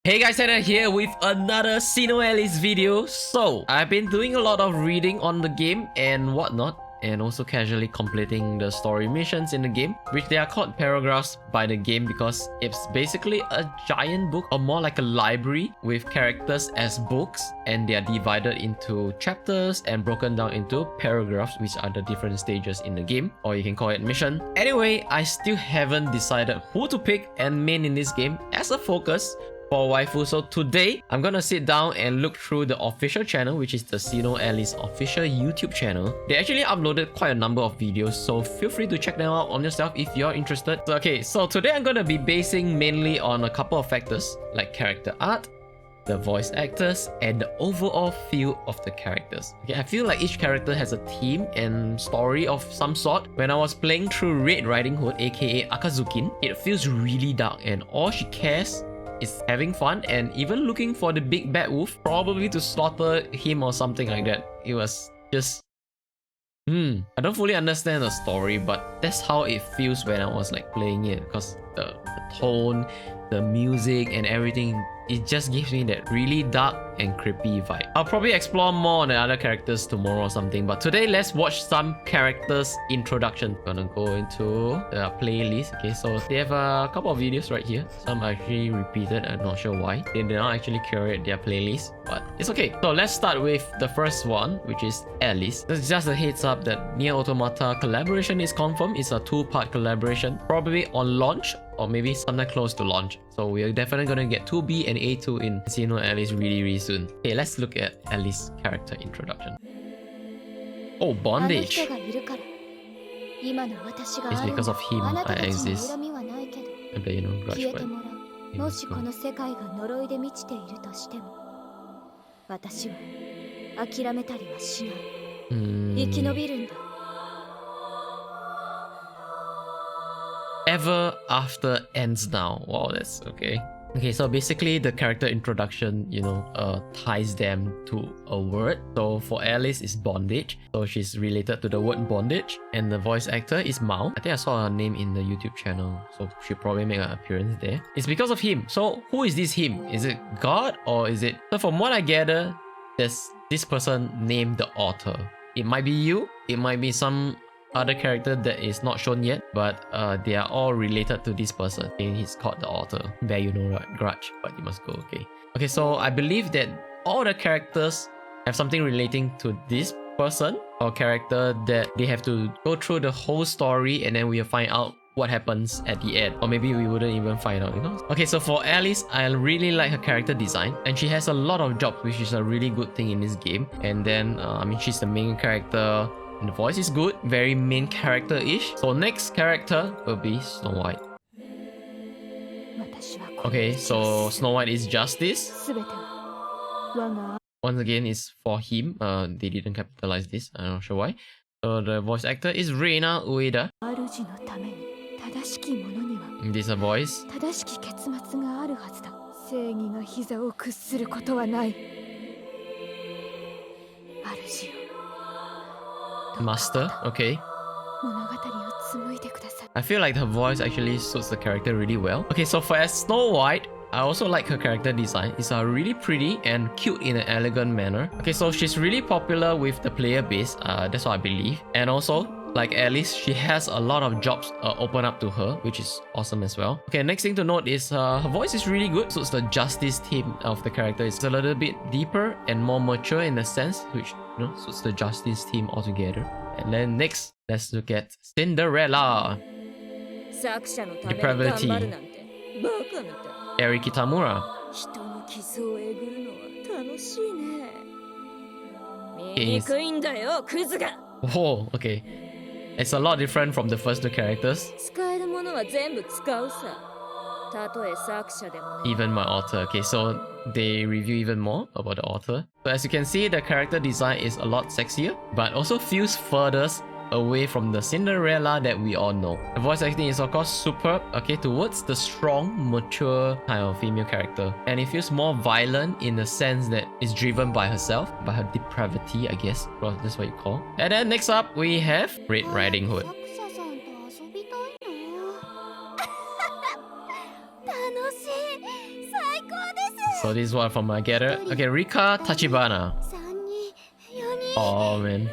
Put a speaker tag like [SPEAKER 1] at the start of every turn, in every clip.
[SPEAKER 1] Hey guys, Tanna here with another SINoALICE video. So, I've been doing a lot of reading on the game and whatnot, and also casually completing the story missions in the game, which they are called paragraphs by the game because it's basically a giant book or more like a library with characters as books, and they are divided into chapters and broken down into paragraphs, which are the different stages in the game, or you can call it mission. Anyway, I still haven't decided who to pick and main in this game as a focus for waifu. So today I'm gonna sit down and look through the official channel, which is the SINoALICE official YouTube channel. They actually uploaded quite a number of videos, so feel free to check them out on yourself if you're interested. So today I'm gonna be basing mainly on a couple of factors like character art, the voice actors, and the overall feel of the characters. I feel like each character has a theme and story of some sort. When I was playing through Red Riding Hood, aka Akazukin, it feels really dark and all she cares is having fun and even looking for the big bad wolf, probably to slaughter him or something like that. It was just... I don't fully understand the story, but that's how it feels when I was like playing it, because the tone, the music and everything, it just gives me that really dark and creepy vibe. I'll probably explore more on the other characters tomorrow or something, but today let's watch some characters introduction. Gonna go into the playlist. Okay, so they have a couple of videos right here. Some are actually repeated, I'm not sure why. They did not actually curate their playlist, but it's okay. So let's start with the first one, which is Alice. This is just a heads up that Nier Automata collaboration is confirmed. It's a 2-part collaboration, probably on launch or maybe sometime close to launch. So we're definitely gonna get 2B and A2 in SINoALICE really soon. Okay, let's look at Alice's character introduction. Oh, bondage. It's because of him I exist. And you know, grudge, but... Ever after ends now. Wow, that's okay. Okay, so basically the character introduction, you know, ties them to a word. So for Alice is bondage. So she's related to the word bondage. And the voice actor is Mao. I think I saw her name in the YouTube channel, so she'll probably make an appearance there. It's because of him. So who is this him? Is it God or is it... So from what I gather, there's this person named the author. It might be you, it might be some other character that is not shown yet, but they are all related to this person. And he's called the author. There you know, grudge, but you must go. Okay, so I believe that all the characters have something relating to this person or character, that they have to go through the whole story and then we'll find out what happens at the end, or maybe we wouldn't even find out, you know. Okay, so for Alice, I really like her character design, and she has a lot of jobs, which is a really good thing in this game. And then I mean, she's the main character. And the voice is good, very main character-ish. So next character will be Snow White. Okay, so Snow White is Justice. Once again, it's for him. They didn't capitalize this, I'm not sure why. So the voice actor is Reina Ueda. This is a voice. Master, okay. I feel like her voice actually suits the character really well. Okay, so for as Snow White, I also like her character design. It's really pretty and cute in an elegant manner. Okay, so she's really popular with the player base, that's what I believe. And also, like Alice, she has a lot of jobs open up to her, which is awesome as well. Okay, next thing to note is her voice is really good. Suits the justice theme of the character. It's a little bit deeper and more mature in a sense, which, you know, suits the justice theme altogether. And then next, let's look at Cinderella. Depravity. Eri Kitamura. Oh, okay. It's a lot different from the first two characters. Even my author. Okay, so they review even more about the author. So as you can see, the character design is a lot sexier, but also feels furthest away from the Cinderella that we all know. The voice acting is of course superb, okay, towards the strong, mature kind of female character. And it feels more violent in the sense that it's driven by herself, by her depravity, I guess. Well, that's what you call. And then next up, we have Red Riding Hood. So this is one from my getter. Okay, Rika Tachibana. Oh man.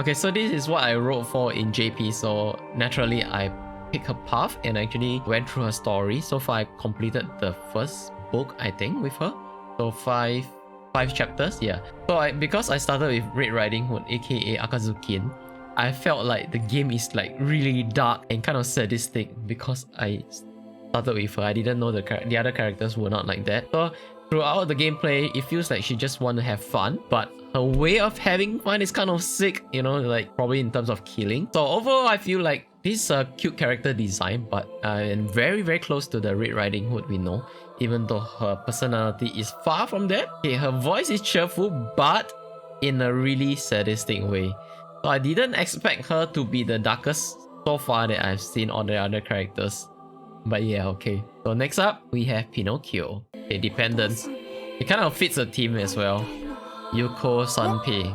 [SPEAKER 1] Okay, so this is what I wrote for in JP. So naturally, I picked her path and actually went through her story. So far, I completed the first book, I think, with her. So five chapters, yeah. So because I started with Red Riding Hood, aka Akazukin, I felt like the game is like really dark and kind of sadistic because I started with her. I didn't know the other characters were not like that. So throughout the gameplay, it feels like she just want to have fun, but her way of having fun is kind of sick, you know, like probably in terms of killing. So overall, I feel like this is a cute character design, but and very, very close to the Red Riding Hood we know, even though her personality is far from that. Okay, her voice is cheerful, but in a really sadistic way. So I didn't expect her to be the darkest so far that I've seen all the other characters. But yeah, okay. So next up, we have Pinocchio. Okay, Dependence. It kind of fits the theme as well. Yuko Sanpei.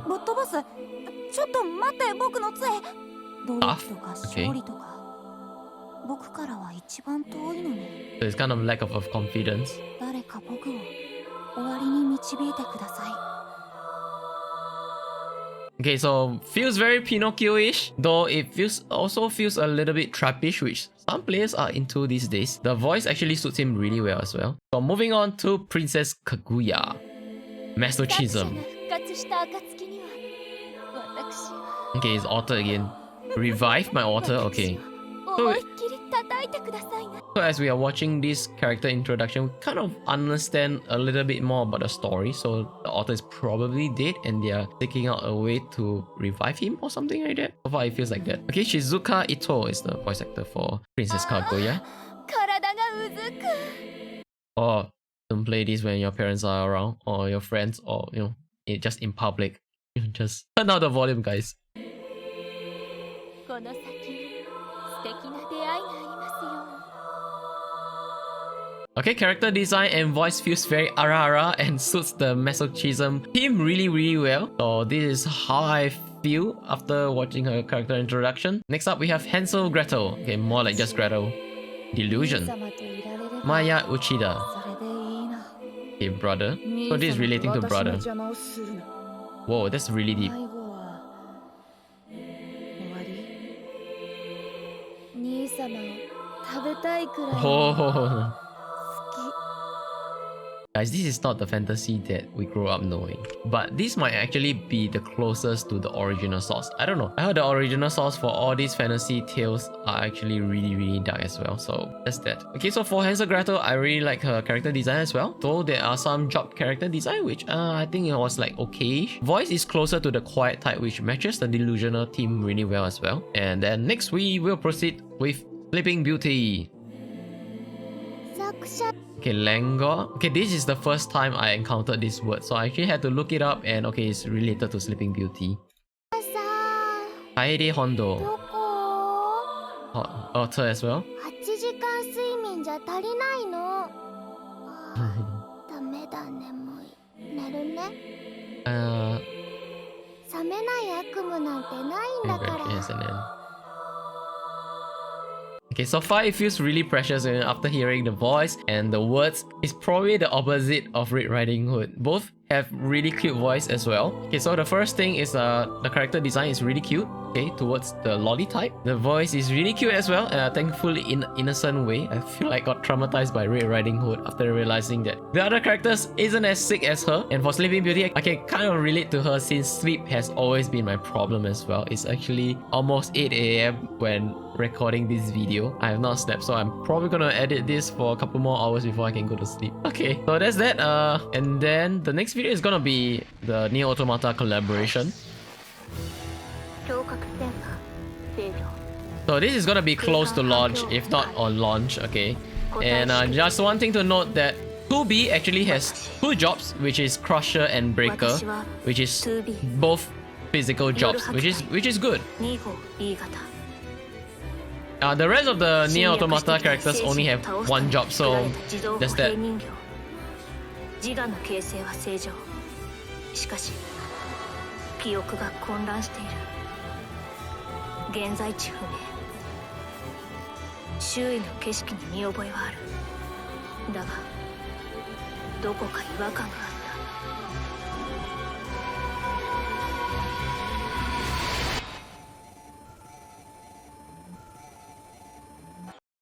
[SPEAKER 1] Tough? Okay. So it's kind of lack of confidence. Okay, so feels very Pinocchio-ish, though it also feels a little bit trappish, which some players are into these days. The voice actually suits him really well as well. So moving on to Princess Kaguya. Masochism. Okay, it's author again. Revive my author, okay. So as we are watching this character introduction, we kind of understand a little bit more about the story. So the author is probably dead and they are taking out a way to revive him or something like that. So far it feels like that. Okay, Shizuka Ito is the voice actor for Princess Kaguya. Or don't play this when your parents are around or your friends or just in public. Just turn down the volume, guys. Okay, character design and voice feels very ara and suits the masochism theme really, really well. So this is how I feel after watching her character introduction. Next up, we have Hansel Gretel. Okay, more like just Gretel. Delusion. Maya Uchida. Okay, brother. So this is relating to brother. Whoa, that's really deep. Oh. Guys, this is not the fantasy that we grew up knowing, but this might actually be the closest to the original source. I don't know. I heard the original source for all these fantasy tales are actually really, really dark as well, so that's that. Okay, so for Hansel Gretel, I really like her character design as well, though there are some dropped character design, which I think it was like okay. Voice is closer to the quiet type, which matches the delusional theme really well as well. And then next we will proceed with Sleeping Beauty. Okay, Langor. Okay, this is the first time I encountered this word, so I actually had to look it up, and okay, it's related to Sleeping Beauty. Kaede Hondo. Author as well. Yes, and then. Okay, so far it feels really precious after hearing the voice and the words. It's probably the opposite of Red Riding Hood. Both have really cute voice as well. Okay, so the first thing is the character design is really cute. Okay, towards the lolly type. The voice is really cute as well, thankfully in innocent way. I feel like I got traumatized by Red Riding Hood after realizing that the other characters isn't as sick as her. And for Sleeping Beauty, I can kind of relate to her since sleep has always been my problem as well. It's actually almost 8 AM when recording this video. I have not slept, so I'm probably gonna edit this for a couple more hours before I can go to sleep. Okay, so that's that. And then the next video is gonna be the Nier Automata collaboration. So this is gonna be close to launch, if not on launch, okay? And just one thing to note that 2B actually has two jobs, which is Crusher and Breaker, which is both physical jobs, which is good. The rest of the Nier Automata characters only have one job, so that's that.
[SPEAKER 2] 周囲の景色に見覚えはある。だがどこか違和感があった。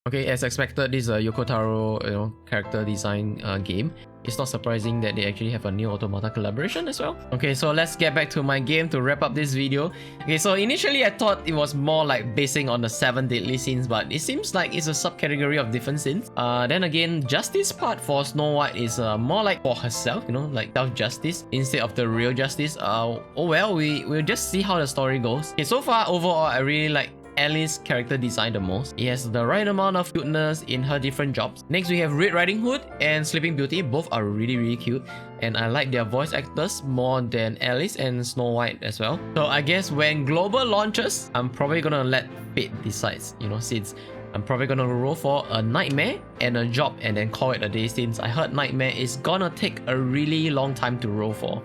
[SPEAKER 1] Okay, as expected, this is a Yoko Taro, character design game. It's not surprising that they actually have a new Automata collaboration as well. Okay, so let's get back to my game to wrap up this video. Okay, so initially I thought it was more like basing on the 7 deadly sins, but it seems like it's a subcategory of different sins. Then again, justice part for Snow White is more like for herself, like self-justice instead of the real justice. Oh well, we'll just see how the story goes. Okay, so far overall, I really like Alice's character design the most. It has the right amount of cuteness in her different jobs. Next, we have Red Riding Hood and Sleeping Beauty. Both are really cute, and I like their voice actors more than Alice and Snow White as well. So I guess when Global launches, I'm probably gonna let fate decide, since I'm probably gonna roll for a Nightmare and a job and then call it a day, since I heard Nightmare is gonna take a really long time to roll for.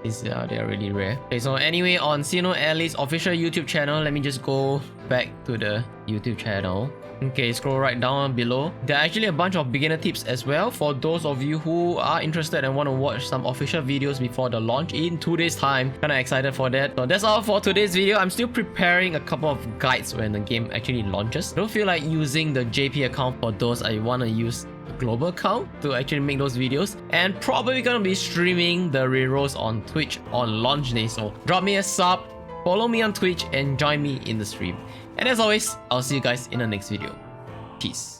[SPEAKER 1] They are really rare. Okay, so anyway, on SINoALICE official YouTube channel, let me just go back to the YouTube channel. Okay, scroll right down below. There are actually a bunch of beginner tips as well for those of you who are interested and want to watch some official videos before the launch in 2 days time. Kinda excited for that. So that's all for today's video. I'm still preparing a couple of guides when the game actually launches. I don't feel like using the JP account for those. I want to use global account to actually make those videos, and probably gonna be streaming the rerolls on Twitch on launch day. So drop me a sub, follow me on Twitch, and join me in the stream. And as always, I'll see you guys in the next video. Peace.